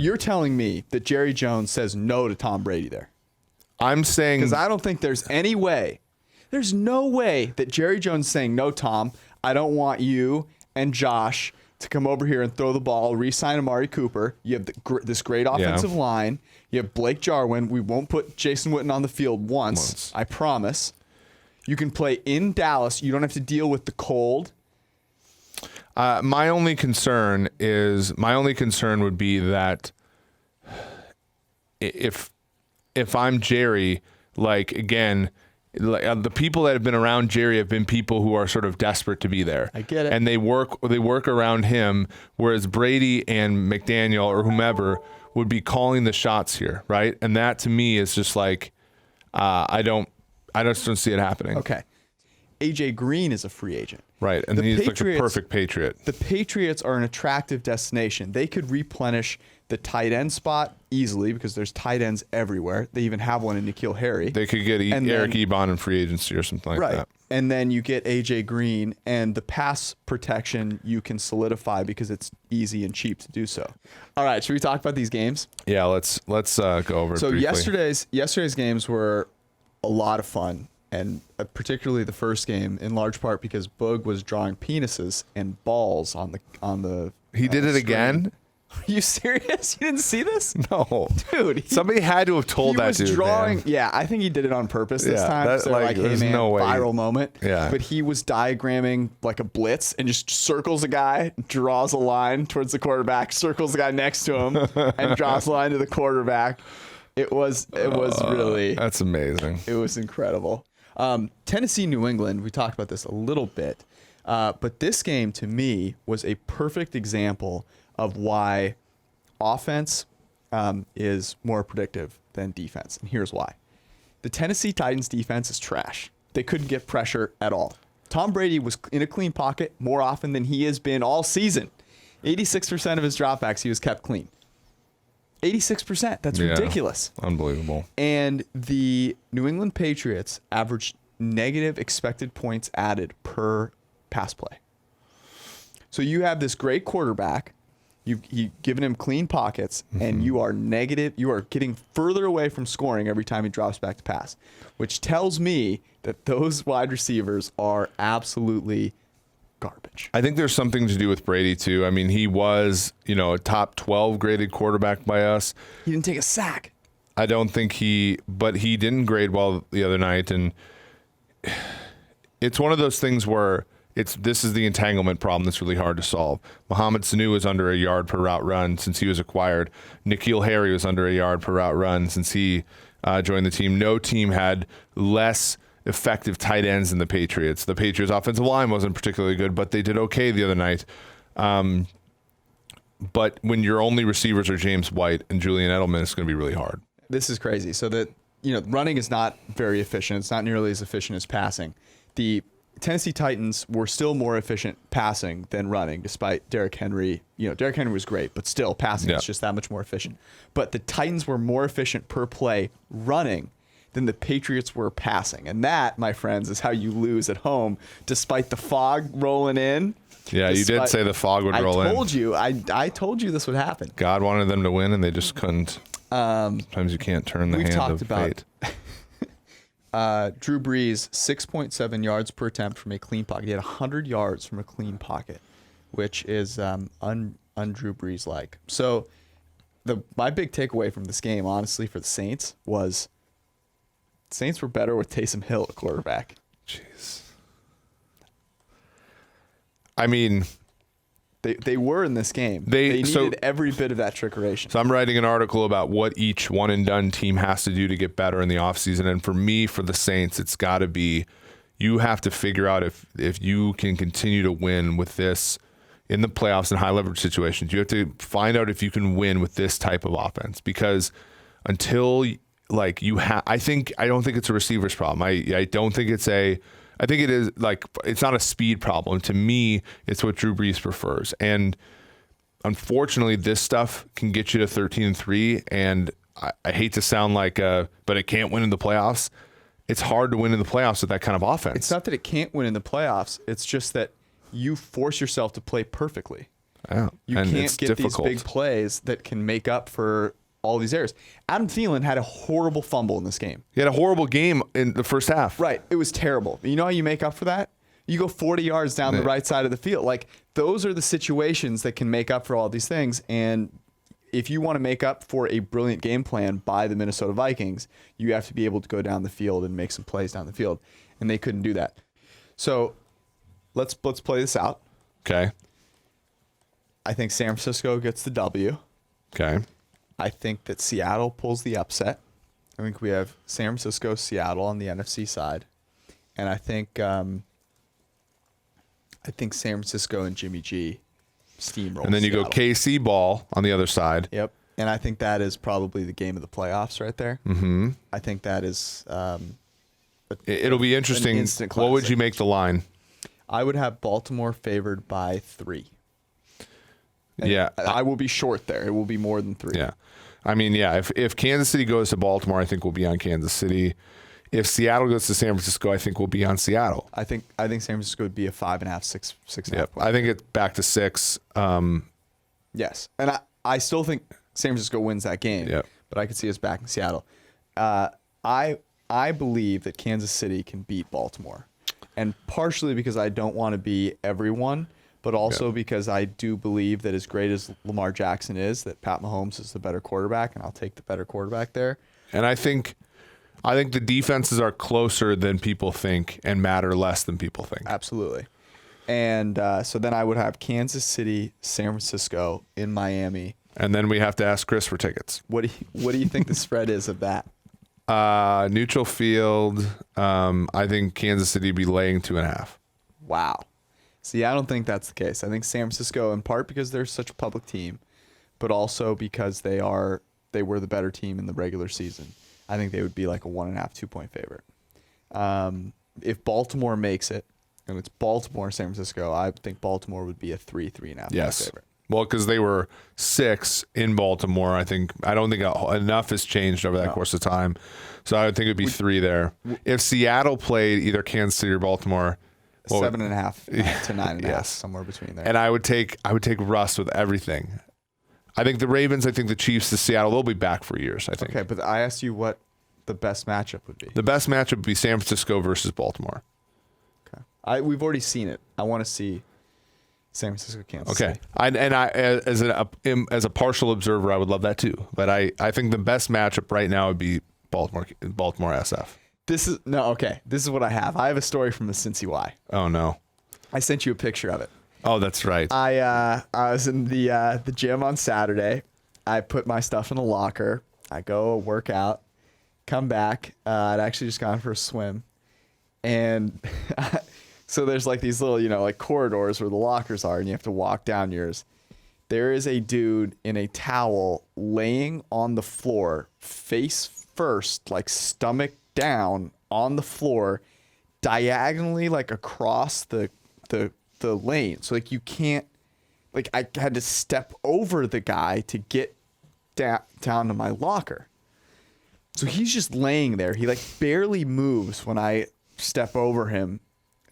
you're telling me that Jerry Jones says no to Tom Brady there? I'm saying, because I don't think there's any way. There's no way that Jerry Jones is saying, no, Tom, I don't want you and Josh to come over here and throw the ball, re-sign Amari Cooper. You have this great offensive line. You have Blake Jarwin. We won't put Jason Witten on the field once. I promise. You can play in Dallas. You don't have to deal with the cold. My only concern would be that if I'm Jerry, like, again, like, the people that have been around Jerry have been people who are sort of desperate to be there. I get it. And they work around him, whereas Brady and McDaniel or whomever would be calling the shots here, right? And that to me is just like, I just don't see it happening. Okay. AJ Green is a free agent. Right, and he's like a perfect Patriot. The Patriots are an attractive destination. They could replenish the tight end spot easily because there's tight ends everywhere. They even have one in N'Keal Harry. They could get Eric Ebron in free agency or something like that. And then you get AJ Green, and the pass protection you can solidify because it's easy and cheap to do so. All right, should we talk about these games? Yeah, let's go over it briefly. Yesterday's games were a lot of fun. And particularly the first game, in large part because Boog was drawing penises and balls on the. He did it again. Are you serious? You didn't see this? No, dude. Somebody had to have told that dude. He was drawing. Man. Yeah, I think he did it on purpose this time. So like, hey man, no way. Viral moment. Yeah. But he was diagramming like a blitz and just circles a guy, draws a line towards the quarterback, circles the guy next to him, and draws a line to the quarterback. It was really. That's amazing. It was incredible. Tennessee, New England, we talked about this a little bit, but this game to me was a perfect example of why offense is more predictive than defense. And here's why. The Tennessee Titans defense is trash. They couldn't get pressure at all. Tom Brady was in a clean pocket more often than he has been all season. 86% of his dropbacks, he was kept clean. 86%. That's ridiculous. Unbelievable. And the New England Patriots averaged negative expected points added per pass play. So you have this great quarterback. You've given him clean pockets, and you are negative. You are getting further away from scoring every time he drops back to pass, which tells me that those wide receivers are absolutely garbage. I think there's something to do with Brady too. I mean, he was, a top 12 graded quarterback by us. He didn't take a sack. I don't think but he didn't grade well the other night. And it's one of those things where this is the entanglement problem that's really hard to solve. Mohamed Sanu was under a yard per route run since he was acquired. N'Keal Harry was under a yard per route run since he joined the team. No team had less effective tight ends than the Patriots. The Patriots' offensive line wasn't particularly good, but they did okay the other night. But when your only receivers are James White and Julian Edelman, it's going to be really hard. This is crazy. So that, running is not very efficient. It's not nearly as efficient as passing. The Tennessee Titans were still more efficient passing than running, despite Derrick Henry. Derrick Henry was great, but still passing is just that much more efficient. But the Titans were more efficient per play running than the Patriots were passing. And that, my friends, is how you lose at home, despite the fog rolling in. Yeah, you did say the fog would roll in. I told you this would happen. God wanted them to win, and they just couldn't. Sometimes you can't turn the hand of fate. Drew Brees, 6.7 yards per attempt from a clean pocket. He had 100 yards from a clean pocket, which is un-Drew Brees-like. So my big takeaway from this game, honestly, for the Saints was Saints were better with Taysom Hill at quarterback. Jeez. I mean, they were in this game. They needed every bit of that trickeration. So I'm writing an article about what each one-and-done team has to do to get better in the offseason. And for me, for the Saints, it's got to be you have to figure out if you can continue to win with this in the playoffs and high-leverage situations. You have to find out if you can win with this type of offense. Because until I don't think it's a receiver's problem. I don't think I think it is it's not a speed problem. To me, it's what Drew Brees prefers. And unfortunately, this stuff can get you to 13-3. And I hate to sound but it can't win in the playoffs. It's hard to win in the playoffs with that kind of offense. It's not that it can't win in the playoffs. It's just that you force yourself to play perfectly. Yeah. You and can't it's get difficult. these big plays that can make up for all these errors. Adam Thielen had a horrible fumble in this game. He had a horrible game in the first half. Right. It was terrible. You know how you make up for that? You go 40 yards down the right side of the field. Like, those are the situations that can make up for all these things. And if you want to make up for a brilliant game plan by the Minnesota Vikings, you have to be able to go down the field and make some plays down the field. And they couldn't do that. So let's play this out. Okay. I think San Francisco gets the W. Okay. I think that Seattle pulls the upset. I think we have San Francisco, Seattle on the NFC side. And I think San Francisco and Jimmy G steamroll. And then you Seattle. go KC ball on the other side. Yep. And I think that is probably the game of the playoffs right there. Mm-hmm. I think that is It'll be interesting. instant What would classic. you make the line? I would have Baltimore favored by 3. And Yeah. I will be short there. It will be more than 3. Yeah. I mean, yeah, if Kansas City goes to Baltimore, I think we'll be on Kansas City. If Seattle goes to San Francisco, I think we'll be on Seattle. I think San Francisco would be a 5.5, 6.5. Yep. I think it's back to 6. Yes. And I still think San Francisco wins that game. Yep. But I could see us back in Seattle. I believe that Kansas City can beat Baltimore. And partially because I don't want to be everyone, but also because I do believe that as great as Lamar Jackson is, that Pat Mahomes is the better quarterback, and I'll take the better quarterback there. And I think the defenses are closer than people think and matter less than people think. Absolutely. And so then I would have Kansas City, San Francisco in Miami. And then we have to ask Chris for tickets. What do you think the spread is of that? Neutral field. I think Kansas City be laying 2.5. Wow. See, I don't think that's the case. I think San Francisco, in part because they're such a public team, but also because they were the better team in the regular season. I think they would be like a 1.5, 2-point favorite. If Baltimore makes it, and it's Baltimore, San Francisco, I think Baltimore would be a 3.5 point favorite. Well, because they were 6 in Baltimore. I don't think enough has changed over that course of time. So I would think it would be 3 there. If Seattle played either Kansas City or Baltimore, 7.5 to 9.5, Yes. somewhere between there. and I would take Russ with everything. I think the Ravens, I think the Chiefs, the Seattle, they'll be back for years, I think. Okay, but I asked you what the best matchup would be. The best matchup would be San Francisco versus Baltimore. Okay. We've already seen it. I want to see San Francisco, Kansas Okay. City. As a partial observer, I would love that too. But I think the best matchup right now would be Baltimore SF. This is what I have. I have a story from the Cincy Y. Oh no. I sent you a picture of it. Oh, that's right. I was in the gym on Saturday. I put my stuff in a locker. I go work out, come back. I'd actually just gone for a swim, and so there's like these little like corridors where the lockers are, and you have to walk down yours. There is a dude in a towel laying on the floor, face first, like stomach down on the floor, diagonally like across the lane. So like you can't, like I had to step over the guy to get down to my locker. So he's just laying there. He like barely moves when I step over him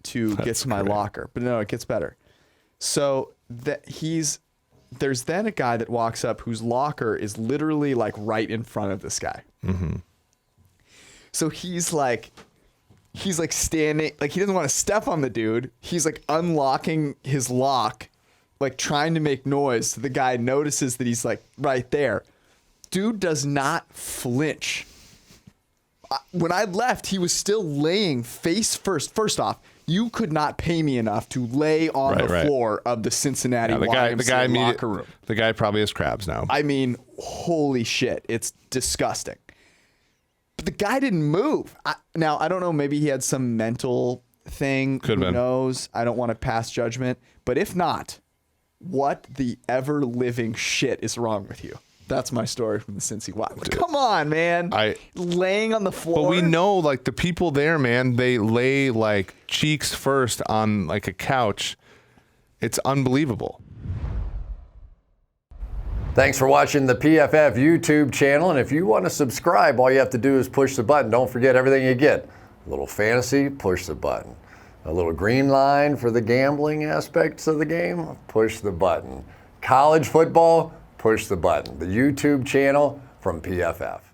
to get to my locker. But no, it gets better. So there's then a guy that walks up whose locker is literally like right in front of this guy. Mm-hmm. So he's like standing, like he doesn't want to step on the dude. He's like unlocking his lock, like trying to make noise. So the guy notices that he's like right there. Dude does not flinch. When I left, he was still laying face first. First off, you could not pay me enough to lay on the floor of the Cincinnati YMCA locker room. The guy probably has crabs now. I mean, holy shit. It's disgusting. But the guy didn't move. Now, I don't know. Maybe he had some mental thing. Who knows? I don't want to pass judgment. But if not, what the ever-living shit is wrong with you? That's my story from the Cincy Y. Come on, man. Laying on the floor. But we know, like, the people there, man, they lay, like, cheeks first on, like, a couch. It's unbelievable. Thanks for watching the PFF YouTube channel. And if you want to subscribe, all you have to do is push the button. Don't forget everything you get. A little fantasy, push the button. A little green line for the gambling aspects of the game, push the button. College football, push the button. The YouTube channel from PFF.